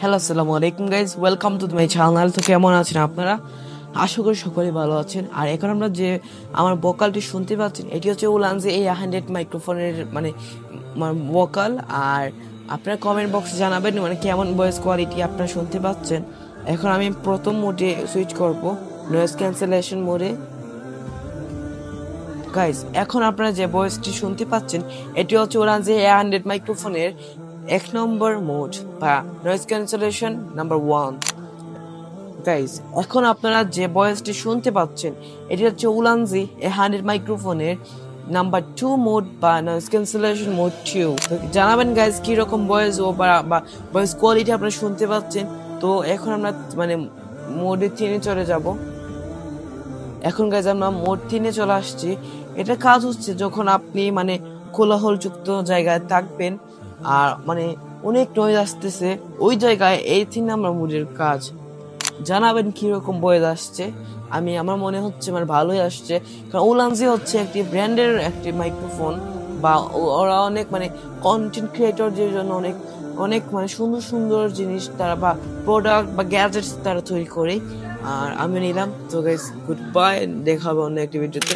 Hello, আসসালামু আলাইকুম guys, welcome to my channel. তো কেমন আছেন আপনারা? আশা করি সকলেই ভালো আছেন। আর এখন আমরা যে আমার ভোকালটি শুনতে পাচ্ছেন, এটি হচ্ছে উলানজি A100 মাইক্রোফোনের ভোকাল। আর আপনারা কমেন্ট বক্সে জানাবেন মানে কেমন ভয়েস কোয়ালিটি আপনারা শুনতে পাচ্ছেন। এখন আমি প্রথম মোডে সুইচ করব, নয়েজ ক্যান্সেলেশন মোডে। গাইজ, এখন আপনারা যে ভয়েসটি শুনতে পাচ্ছেন এটি হচ্ছে উলানজি A100 মাইক্রোফোনের 1 নম্বর মোড বা নয়েজ ক্যান্সেলেশন নাম্বার 1। গাইজ, এখন আপনারা যে ভয়েসটি শুনতে পাচ্ছেন এটি হচ্ছে উলানজি A100 মাইক্রোফোনের নাম্বার 2 মোড বা নয়েজ ক্যান্সেলেশন মোড 2। তো জানাবেন গাইজ কিরকম ভয়েস ও বা ভয়েস কোয়ালিটি আপনারা শুনতে পাচ্ছেন। তো এখন আমরা মানে মোডে 3 চলে যাব। এখন গাইজ আমরা মোড 3 চলে আসছি। এটা কাজ হচ্ছে যখন আপনি মানে কোলাহলযুক্ত জায়গায় থাকবেন আর মানে অনেক নয়েজ আসতেছে, ওই জায়গায় এই 3 নম্বর মোডের কাজ। জানাবেন কিরকম ভয়েস আসছে। আমার মনে হচ্ছে মানে ভালোই আসছে, কারণ উলানজি হচ্ছে একটি ব্র্যান্ডের একটি মাইক্রোফোন বা ওরা অনেক মানে কন্টেন্ট ক্রিয়েটরদের জন্য অনেক অনেক মানে সুন্দর সুন্দর জিনিস তারা বা প্রোডাক্ট বা গ্যাজেটস তারা তৈরি করে। আর আমি নিলাম। তো গাইস, গুড বাই, দেখা হবে অন্য একটি ভিডিওতে।